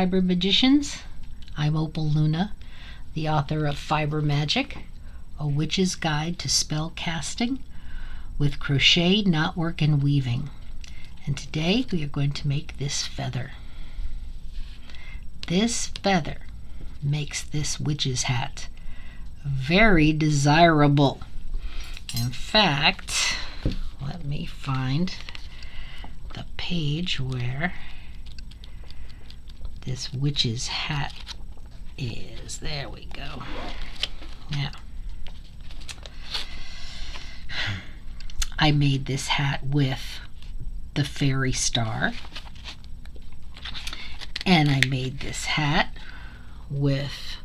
Fiber Magicians. I'm Opal Luna, the author of Fiber Magick, a witch's guide to spellcasting with crochet, knotwork, and weaving. And today we are going to make this feather. This feather makes this witch's hat very desirable. In fact, let me find the page where this witch's hat is. There we go. Now, I made this hat with the fairy star, and I made this hat with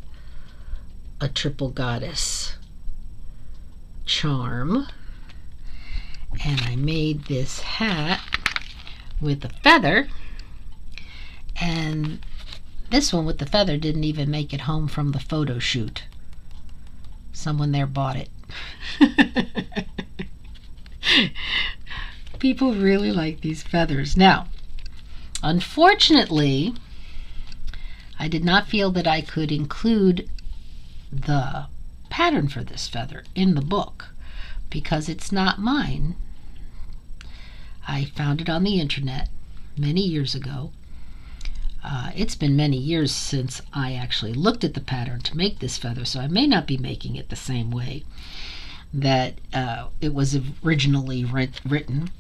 a triple goddess charm, and I made this hat with a feather, and this one with the feather didn't even make it home from the photo shoot. Someone there bought it. People really like these feathers. Now, unfortunately, I did not feel that I could include the pattern for this feather in the book because it's not mine. I found it on the internet many years ago. It's been many years since I actually looked at the pattern to make this feather, so I may not be making it the same way that it was originally written.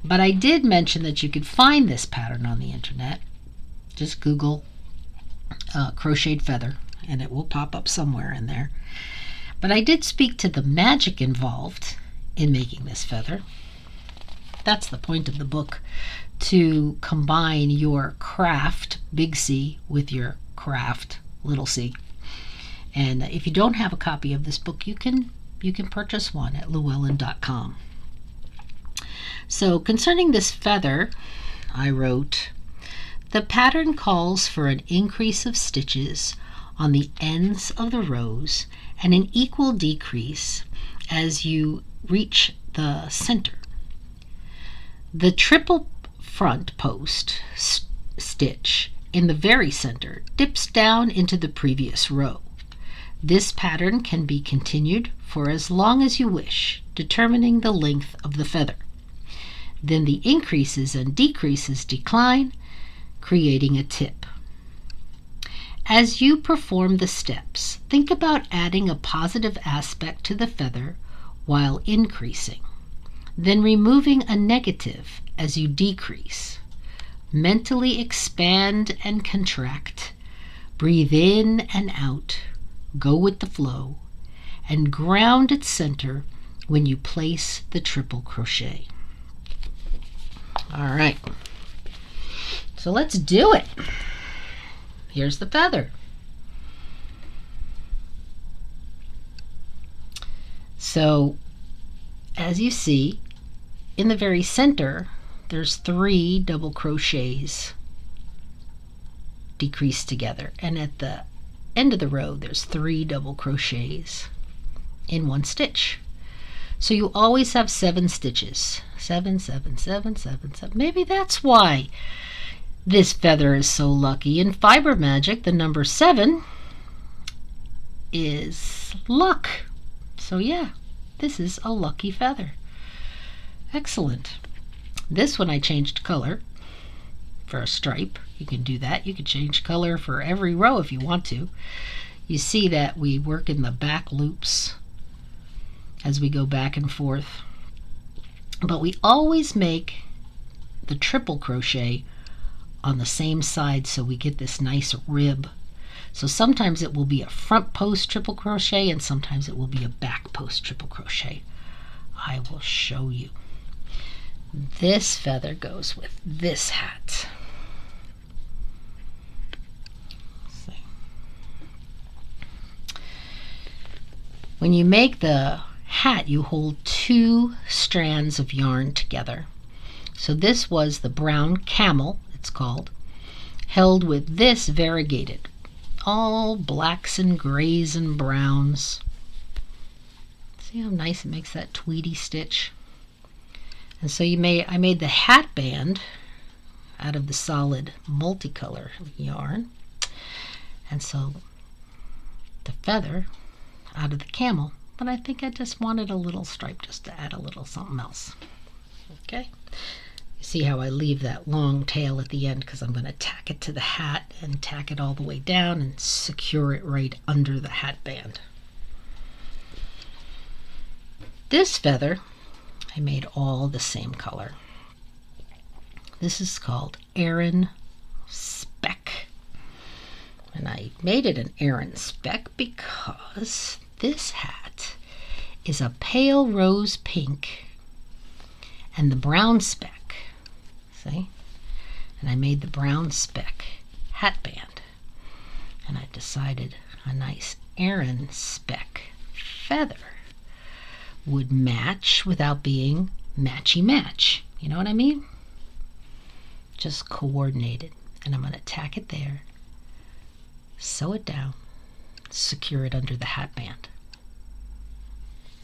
But I did mention that you could find this pattern on the internet. Just Google crocheted feather and it will pop up somewhere in there. But I did speak to the magic involved in making this feather. That's the point of the book, to combine your craft, big C, with your craft, little c. And if you don't have a copy of this book, you can purchase one at llewellyn.com. So concerning this feather, I wrote, the pattern calls for an increase of stitches on the ends of the rows and an equal decrease as you reach the center. The triple front post stitch in the very center dips down into the previous row. This pattern can be continued for as long as you wish, determining the length of the feather. Then the increases and decreases decline, creating a tip. As you perform the steps, think about adding a positive aspect to the feather while increasing, then removing a negative as you decrease. Mentally expand and contract, breathe in and out, go with the flow, and ground its center when you place the triple crochet. All right, so let's do it. Here's the feather. So as you see, in the very center, there's 3 double crochets decreased together, and at the end of the row there's 3 double crochets in one stitch. So you always have 7 stitches. 7, 7, 7, 7, 7. Maybe that's why this feather is so lucky. In Fiber Magick, the number 7 is luck. So yeah, this is a lucky feather. Excellent. This one I changed color for a stripe. You can do that. You can change color for every row if you want to. You see that we work in the back loops as we go back and forth. But we always make the triple crochet on the same side so we get this nice rib. So sometimes it will be a front post triple crochet and sometimes it will be a back post triple crochet. I will show you. This feather goes with this hat. When you make the hat, you hold 2 strands of yarn together. So this was the brown camel, it's called, held with this variegated, all blacks and grays and browns. See how nice it makes that tweedy stitch? And so I made the hat band out of the solid multicolor yarn. And so the feather out of the camel, but I think I just wanted a little stripe just to add a little something else. Okay, you see how I leave that long tail at the end because I'm going to tack it to the hat and tack it all the way down and secure it right under the hat band. This feather I made all the same color. This is called Aran Speck. And I made it an Aran Speck because this hat is a pale rose pink and the brown speck. See? And I made the brown speck hat band. And I decided a nice Aran Speck feather would match without being matchy-match. You know what I mean? Just coordinated. And I'm going to tack it there, sew it down, secure it under the hat band.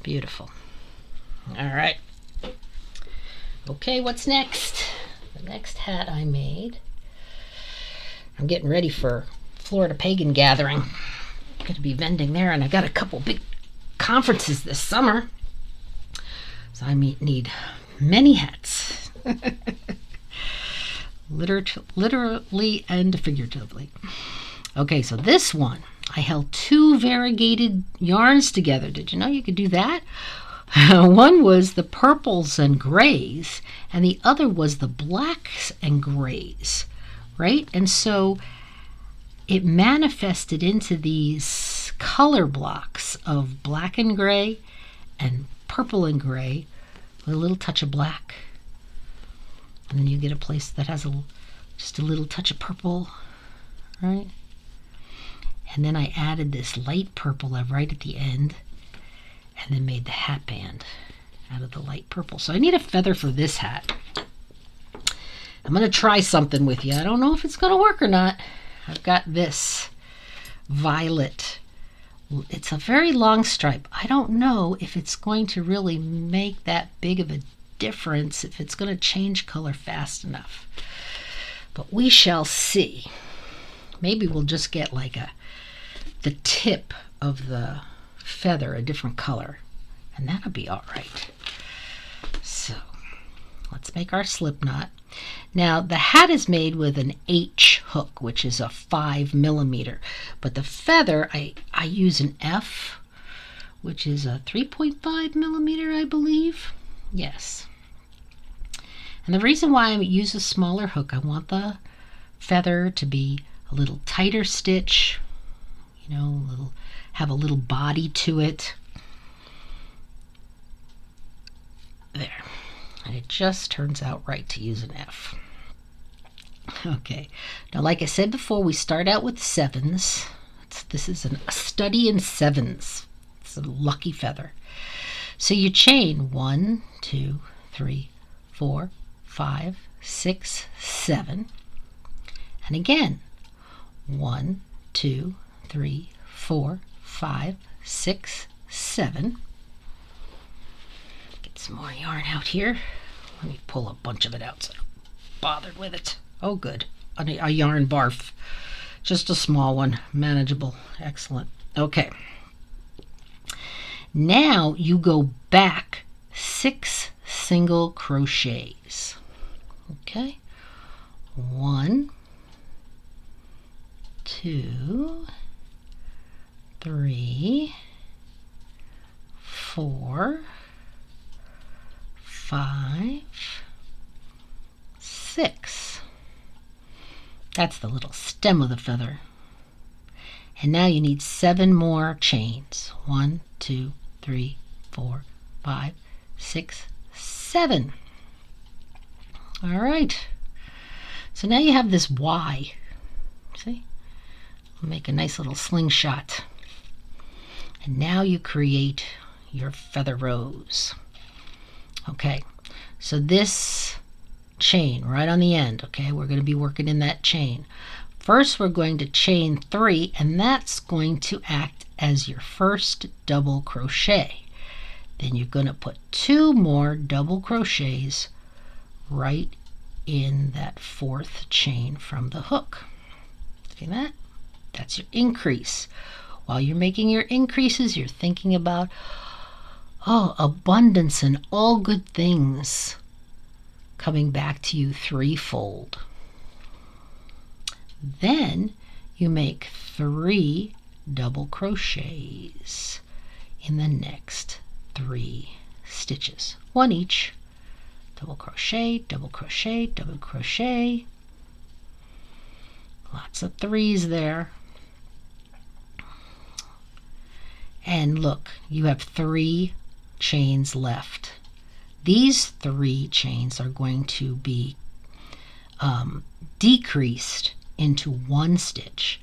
Beautiful. All right. Okay, what's next? The next hat I made, I'm getting ready for Florida Pagan Gathering. I'm going to be vending there, and I've got a couple big conferences this summer. So I need many hats. Literally and figuratively. Okay, so this one, I held two variegated yarns together. Did you know you could do that? One was the purples and grays, and the other was the blacks and grays, right? And so it manifested into these color blocks of black and gray and purple and gray with a little touch of black. And then you get a place that has just a little touch of purple, right? And then I added this light purple right at the end, and then made the hat band out of the light purple. So I need a feather for this hat. I'm going to try something with you. I don't know if it's going to work or not. I've got this violet. It's a very long stripe. I don't know if it's going to really make that big of a difference, if it's going to change color fast enough. But we shall see. Maybe we'll just get like the tip of the feather a different color, and that'll be all right. So let's make our slip knot. Now the hat is made with an H hook, which is a 5 millimeter, but the feather I use an F, which is a 3.5 millimeter, I believe. Yes. And the reason why I use a smaller hook, I want the feather to be a little tighter stitch, you know, have a little body to it. There. And it just turns out right to use an F. Okay. Now, like I said before, we start out with sevens. This is a study in sevens. It's a lucky feather. So you chain 1, 2, 3, 4, 5, 6, 7. And again, 1, 2, 3, 4, 5, 6, 7. Get some more yarn out here. Let me pull a bunch of it out so I don't bother with it. Oh, good. A yarn barf. Just a small one. Manageable. Excellent. Okay. Now you go back 6 single crochets. Okay. 1, 2, 3, 4, 5, 6. That's the little stem of the feather. And now you need 7 more chains. 1, 2, 3, 4, 5, 6, 7. All right. So now you have this Y. See? I'll make a nice little slingshot. And now you create your feather rose. Okay. So this chain right on the end, okay, we're going to be working in that chain. First we're going to chain 3, and that's going to act as your first double crochet. Then you're going to put 2 more double crochets right in that fourth chain from the hook. See that? That's your increase. While you're making your increases, you're thinking about, oh, abundance and all good things coming back to you threefold. Then you make 3 double crochets in the next 3 stitches, 1 each. Double crochet, double crochet, double crochet. Lots of 3s there. And look, you have 3 chains left. These 3 chains are going to be decreased into 1 stitch.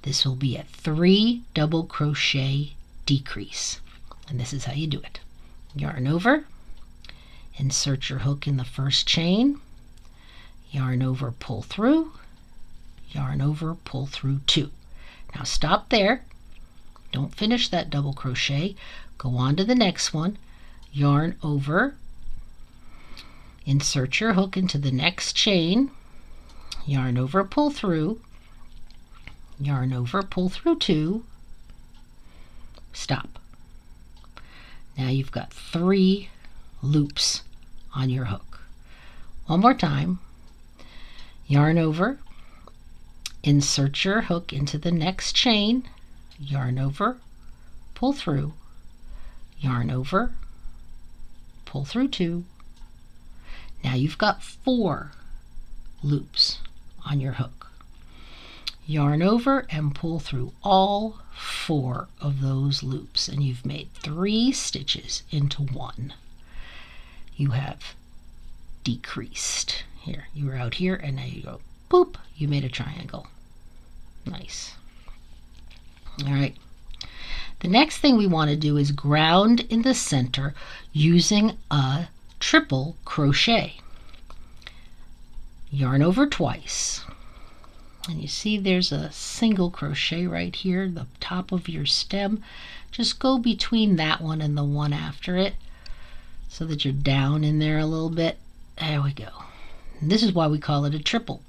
This will be a 3 double crochet decrease. And this is how you do it. Yarn over, insert your hook in the first chain, yarn over, pull through, yarn over, pull through 2. Now stop there. Don't finish that double crochet. Go on to the next one, yarn over, insert your hook into the next chain, yarn over, pull through, yarn over, pull through 2, stop. Now you've got 3 loops on your hook. One more time, yarn over, insert your hook into the next chain, yarn over, pull through, yarn over, pull through 2. Now you've got 4 loops on your hook. Yarn over and pull through all 4 of those loops, and you've made 3 stitches into 1. You have decreased. Here, you were out here, and now you go, boop, you made a triangle. Nice. All right. The next thing we want to do is ground in the center using a triple crochet. Yarn over twice. And you see there's a single crochet right here, the top of your stem. Just go between that one and the one after it so that you're down in there a little bit. There we go. And this is why we call it a triple.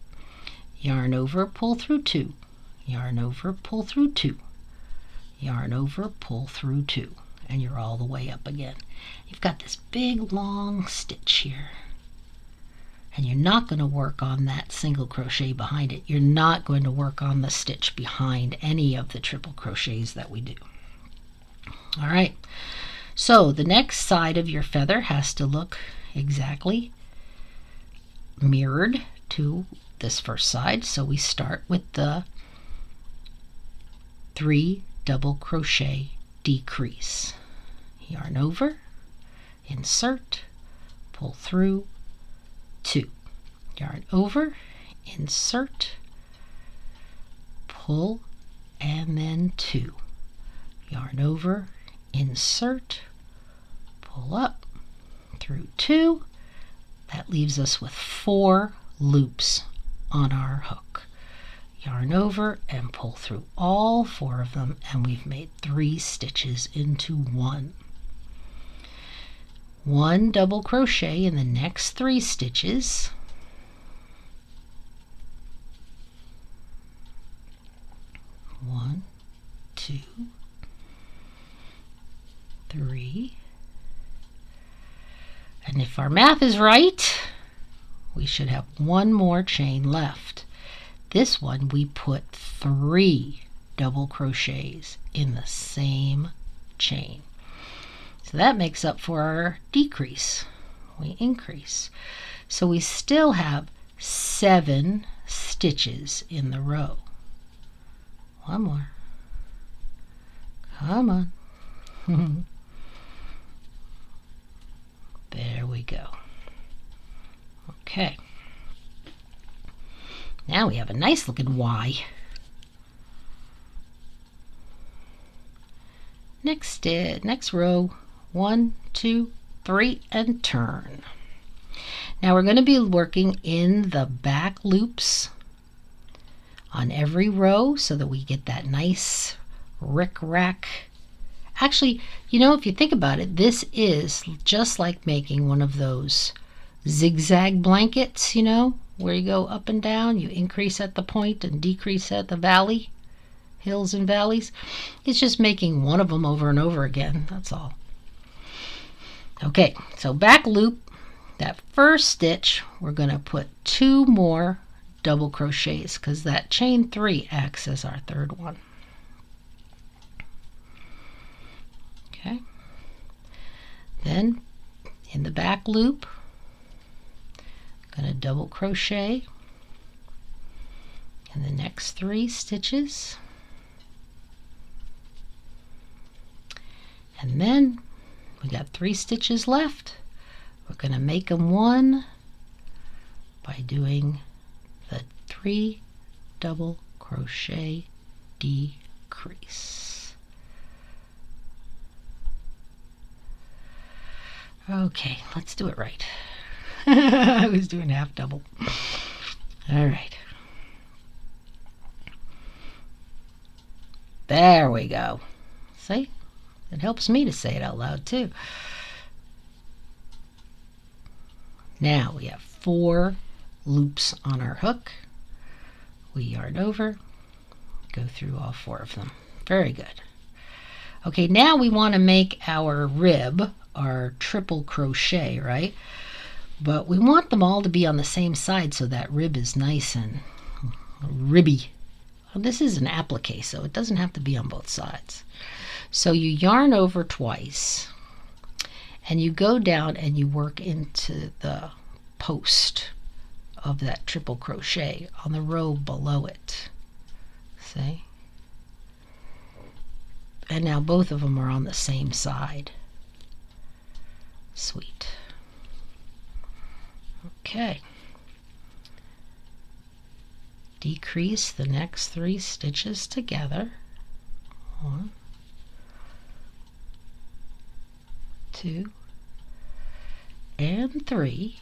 Yarn over, pull through 2. Yarn over, pull through 2. Yarn over, pull through 2. And you're all the way up again. You've got this big long stitch here. And you're not going to work on that single crochet behind it. You're not going to work on the stitch behind any of the triple crochets that we do. All right, so the next side of your feather has to look exactly mirrored to this first side. So we start with the 3 double crochet decrease. Yarn over, insert, pull through 2. Yarn over, insert, pull, and then 2. Yarn over, insert, pull up through 2. That leaves us with 4 loops on our hook. Yarn over and pull through all 4 of them, and we've made 3 stitches into 1. 1 double crochet in the next 3 stitches. One, 2, 3. And if our math is right, we should have 1 more chain left. This one we put 3 double crochets in the same chain. So that makes up for our decrease. We increase. So we still have 7 stitches in the row. 1 more. Come on. There we go. Okay. Now we have a nice looking Y. Next row. 1, 2, 3, and turn. Now we're going to be working in the back loops on every row so that we get that nice rick-rack. Actually, you know, if you think about it, this is just like making one of those zigzag blankets, you know, where you go up and down, you increase at the point and decrease at the valley, hills and valleys. It's just making one of them over and over again, that's all. Okay, so back loop, that first stitch, we're going to put 2 more double crochets because that chain 3 acts as our third one. Okay, then in the back loop, going to double crochet in the next 3 stitches, and then we got 3 stitches left. We're going to make them one by doing the 3 double crochet decrease. Okay, let's do it right. I was doing half double. All right. There we go. See? It helps me to say it out loud too. Now we have 4 loops on our hook. We yarn over, go through all 4 of them. Very good. Okay, now we want to make our rib, our triple crochet, right? But we want them all to be on the same side so that rib is nice and ribby. Well, this is an applique, so it doesn't have to be on both sides. So you yarn over twice, and you go down and you work into the post of that triple crochet on the row below it. See? And now both of them are on the same side. Sweet. Okay. Decrease the next 3 stitches together. 1, 2, and 3.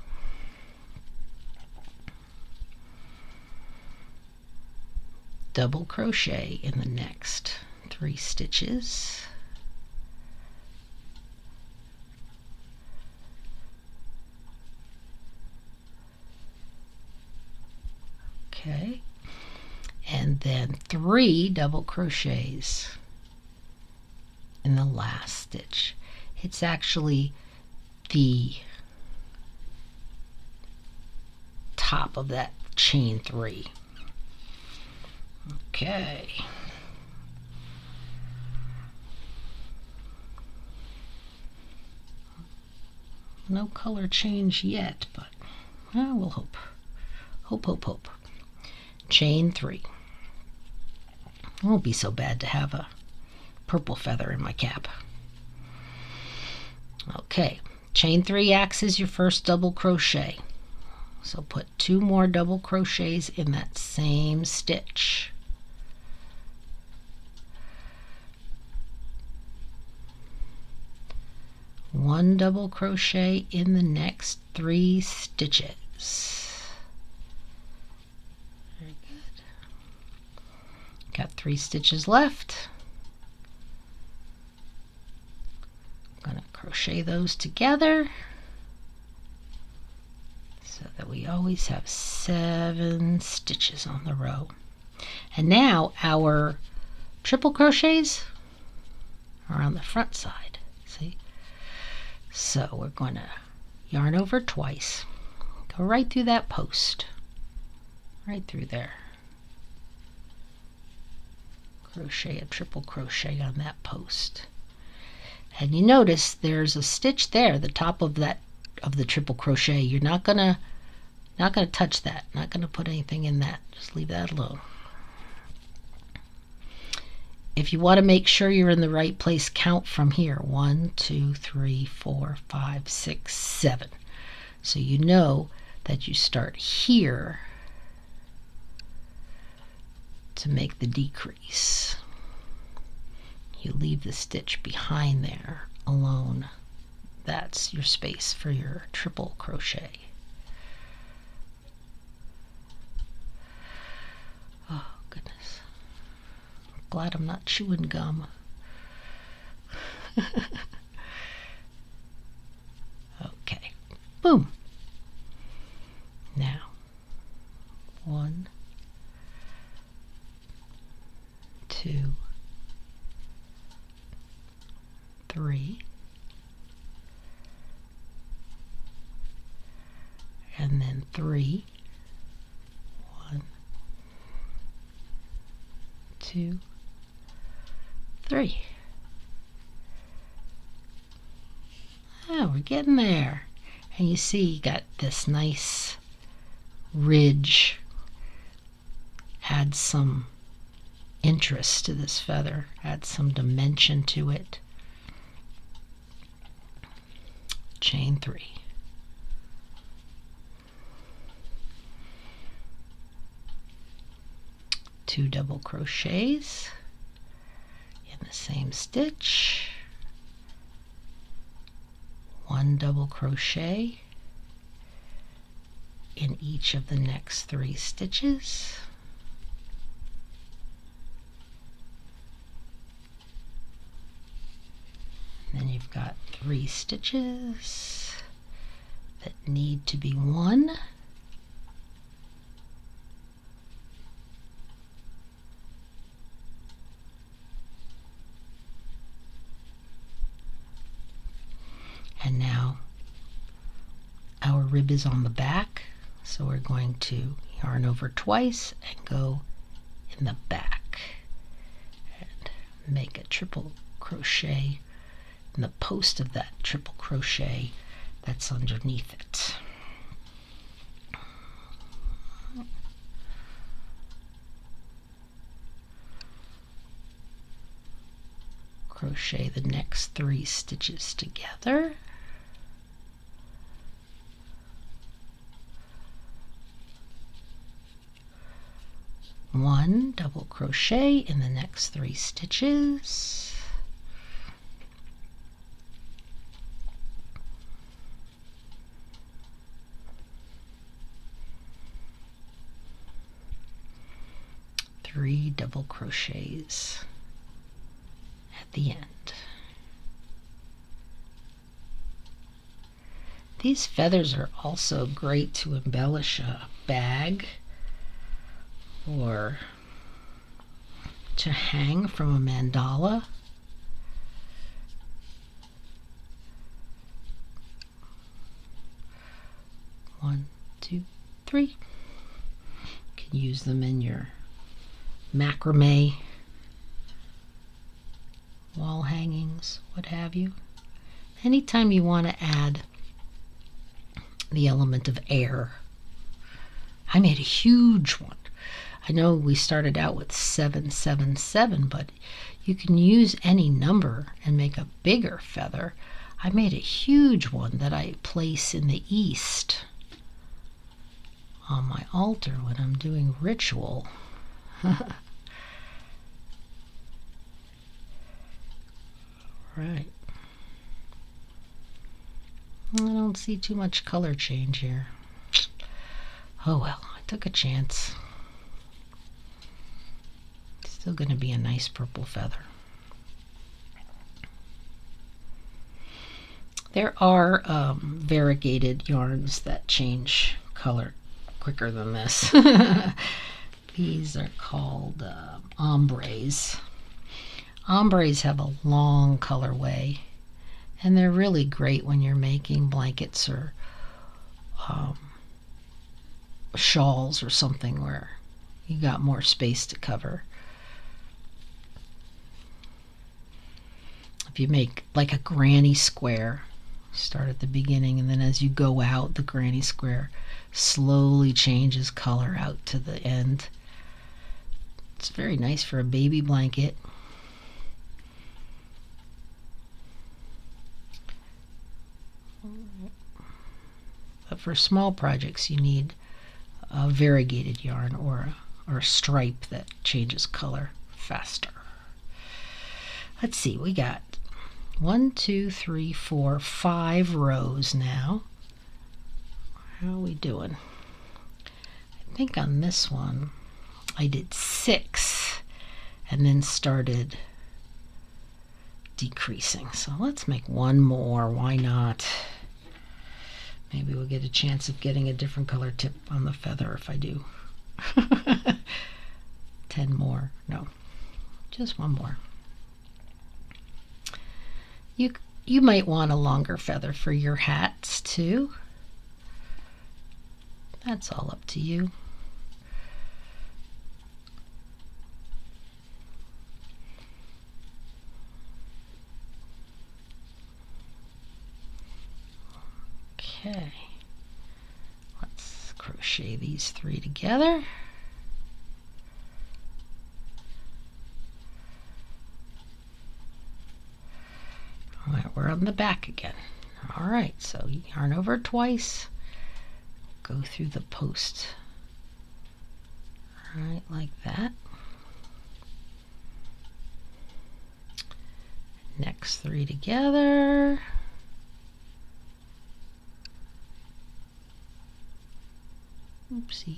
Double crochet in the next 3 stitches. Okay, and then 3 double crochets in the last stitch. It's actually the top of that chain 3. Okay. No color change yet, but we'll hope. Hope, hope, hope. Chain 3. It won't be so bad to have a purple feather in my cap. Okay, chain 3 acts as your first double crochet. So put 2 more double crochets in that same stitch. One double crochet in the next 3 stitches. Very good. Got 3 stitches left. I'm going to crochet those together so that we always have 7 stitches on the row. And now our triple crochets are on the front side. See? So we're going to yarn over twice, go right through that post, right through there. Crochet a triple crochet on that post. And you notice there's a stitch there, the top of that of the triple crochet. You're not gonna touch that, not gonna put anything in that. Just leave that alone. If you want to make sure you're in the right place, count from here. 1, 2, 3, 4, 5, 6, 7. So you know that you start here to make the decrease. You leave the stitch behind there alone. That's your space for your triple crochet. Oh, goodness. Glad I'm not chewing gum. Okay. Boom. 3, and then 3, 1, 2, 3. Oh, we're getting there. And you see you got this nice ridge. Adds some interest to this feather, adds some dimension to it. Chain 3. Two double crochets in the same stitch. 1 double crochet in each of the next 3 stitches. Then you've got 3 stitches that need to be 1. And now our rib is on the back, so we're going to yarn over twice and go in the back and make a triple crochet in the post of that triple crochet that's underneath it. Crochet the next 3 stitches together. One double crochet in the next 3 stitches. Three double crochets at the end. These feathers are also great to embellish a bag or to hang from a mandala. One, 2, 3. You can use them in your macrame, wall hangings, what have you. Anytime you want to add the element of air. I made a huge one. I know we started out with 777, but you can use any number and make a bigger feather. I made a huge one that I place in the east on my altar when I'm doing ritual. Right. I don't see too much color change here. Oh well, I took a chance. Still going to be a nice purple feather. There are variegated yarns that change color quicker than this. These are called ombres. Ombres have a long colorway, and they're really great when you're making blankets or shawls or something where you got more space to cover. If you make like a granny square, start at the beginning, and then as you go out, the granny square slowly changes color out to the end. It's very nice for a baby blanket. But for small projects, you need a variegated yarn or a stripe that changes color faster. Let's see, we got 1, 2, 3, 4, 5 rows now. How are we doing? I think on this one I did 6 and then started decreasing. So let's make one more. Why not? Maybe we'll get a chance of getting a different color tip on the feather if I do. 10 more. No, just one more. You might want a longer feather for your hats too. That's all up to you. Okay, let's crochet these 3 together. All right, we're on the back again. All right, so yarn over twice, go through the post. All right, like that. Next 3 together. Oopsie.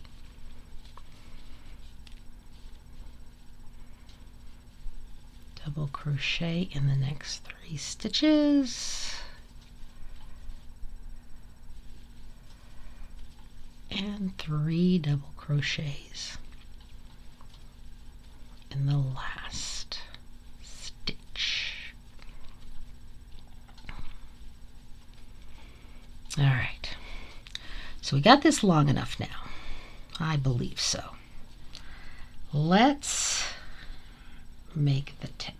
Double crochet in the next 3 stitches. And 3 double crochets in the last stitch. All right. So we got this long enough now. I believe so. Let's make the tip.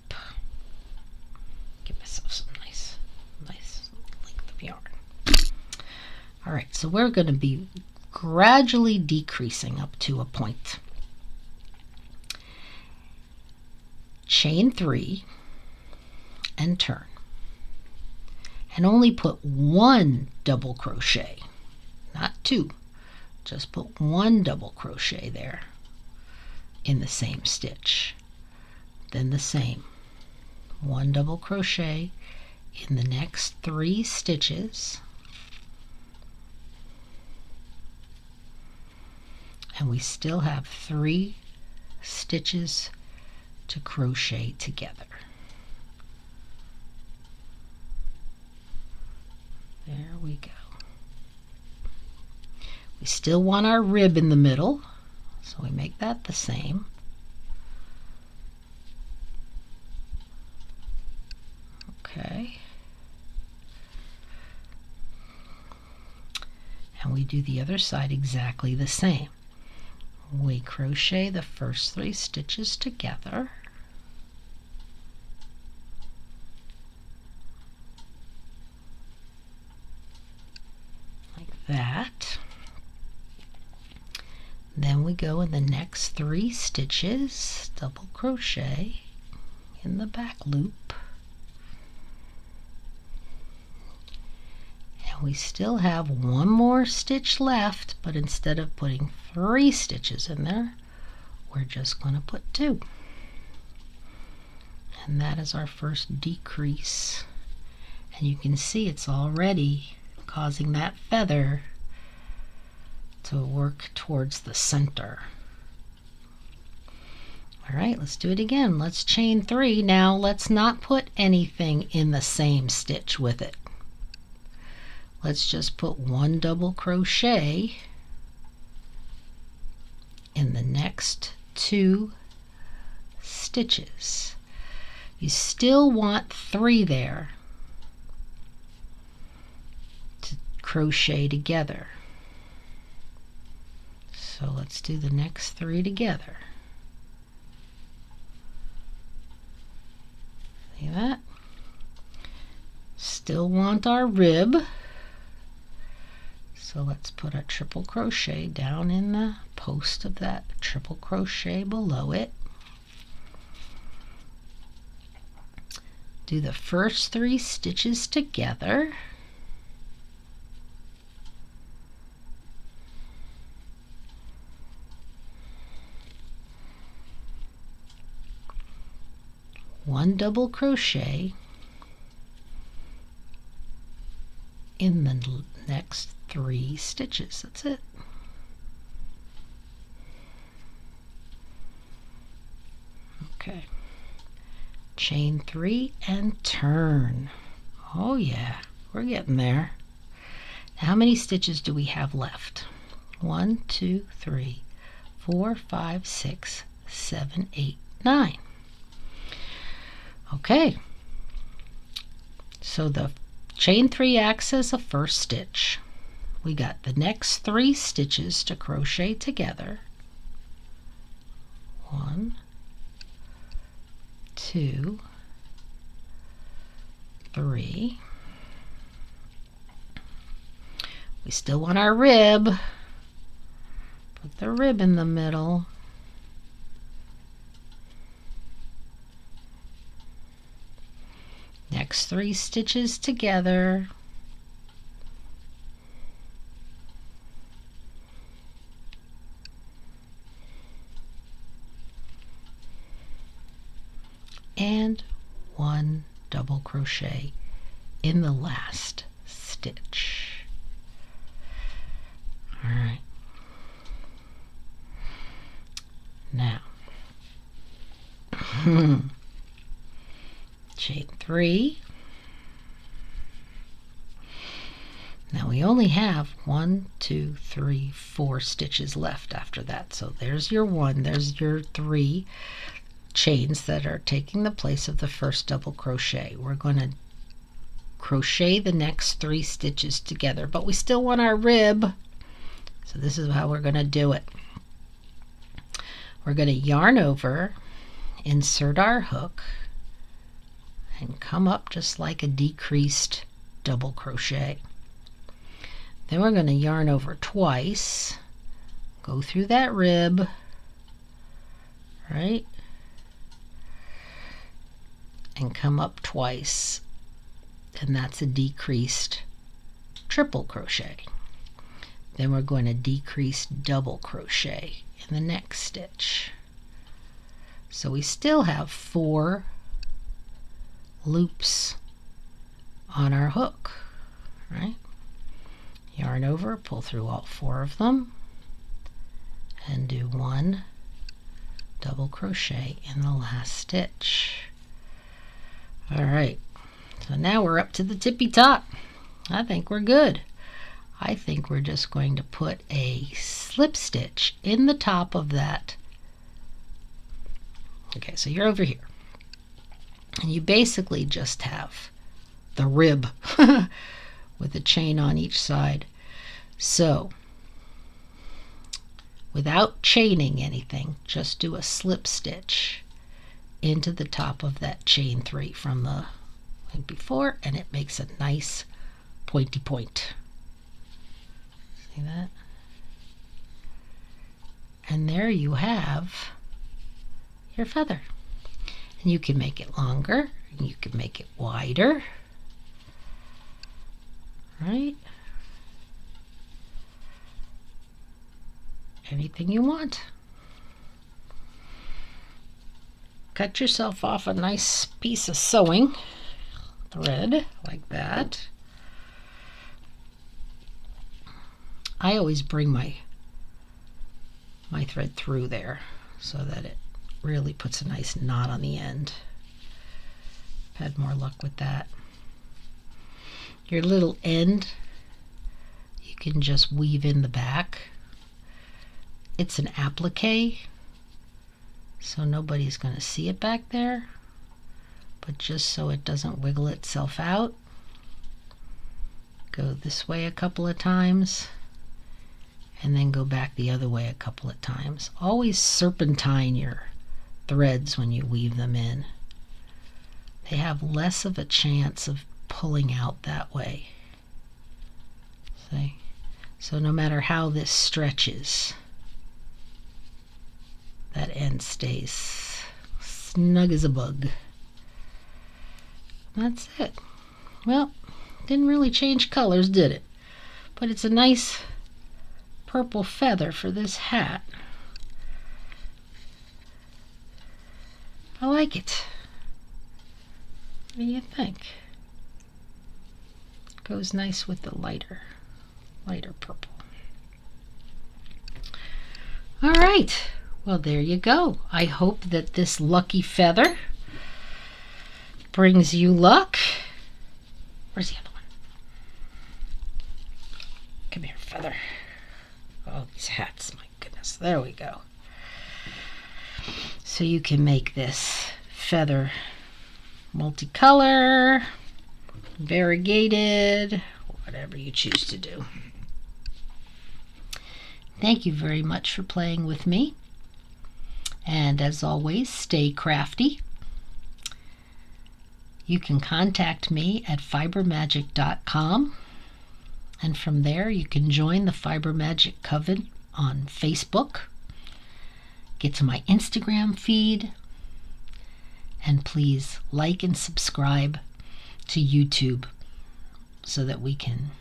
Give myself some nice length of yarn. All right, so we're going to be gradually decreasing up to a point. Chain 3 and turn. And only put 1 double crochet, not 2. Just put 1 double crochet there in the same stitch. Then the same. 1 double crochet in the next 3 stitches. And we still have 3 stitches to crochet together. There we go. We still want our rib in the middle, so we make that the same. Okay. And we do the other side exactly the same. We crochet the first 3 stitches together. Like that. Then we go in the next 3 stitches, double crochet in the back loop. And we still have 1 more stitch left, but instead of putting 3 stitches in there, we're just going to put 2. And that is our first decrease. And you can see it's already causing that feather to work towards the center. All right, let's do it again. Let's chain 3. Now let's not put anything in the same stitch with it. Let's just put 1 double crochet in the next 2 stitches. You still want 3 there to crochet together. So let's do the next 3 together. See that? Still want our rib. So let's put a triple crochet down in the post of that triple crochet below it. Do the first 3 stitches together. One double crochet in the next 3 stitches. That's it. Okay. Chain 3 and turn. Oh yeah, we're getting there. Now, how many stitches do we have left? 1, 2, 3, 4, 5, 6, 7, 8, 9. Okay, So the chain 3 acts as a first stitch. We got the next 3 stitches to crochet together. 1, 2, 3. We still want our rib. Put the rib in the middle. Next 3 stitches together. And 1 double crochet in the last stitch. All right. Now, chain 3. Now we only have 1, 2, 3, 4 stitches left after that. So there's your 1, there's your 3 chains that are taking the place of the first double crochet. We're going to crochet the next 3 stitches together, but we still want our rib. So this is how we're going to do it. We're going to yarn over, insert our hook, and come up just like a decreased double crochet. Then we're going to yarn over twice, go through that rib, right, and come up twice, and that's a decreased triple crochet. Then we're going to decrease double crochet in the next stitch. So we still have 4 loops on our hook, right? Yarn over, pull through all 4 of them, and do 1 double crochet in the last stitch. All right, so now we're up to the tippy top. I think we're good. I think we're just going to put a slip stitch in the top of that. Okay, so you're over here. And you basically just have the rib with a chain on each side. So, without chaining anything, just do a slip stitch into the top of that chain 3 from the one before, and it makes a nice pointy point. See that? And there you have your feather. And you can make it longer, and you can make it wider, right? Anything you want. Cut yourself off a nice piece of sewing thread like that. I always bring my thread through there so that it really puts a nice knot on the end. I've had more luck with that. Your little end, you can just weave in the back. It's an applique, so nobody's going to see it back there, but just so it doesn't wiggle itself out, go this way a couple of times and then go back the other way a couple of times. Always serpentine your threads when you weave them in. They have less of a chance of pulling out that way. See? So no matter how this stretches, that end stays snug as a bug. That's it. Well, didn't really change colors, did it? But it's a nice purple feather for this hat. I like it. What do you think? Goes nice with the lighter purple. All right. Well, there you go. I hope that this lucky feather brings you luck. Where's the other one? Come here, feather. Oh, these hats, my goodness. There we go. So you can make this feather multicolor, variegated, whatever you choose to do. Thank you very much for playing with me. And as always, stay crafty. You can contact me at fibermagick.com, and from there you can join the Fiber Magick Coven on Facebook, get to my Instagram feed, and please like and subscribe to YouTube so that we can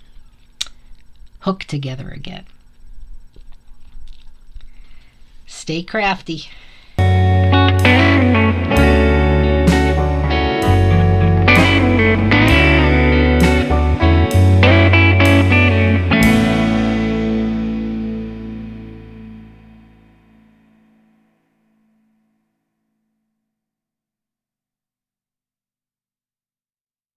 hook together again. Stay crafty.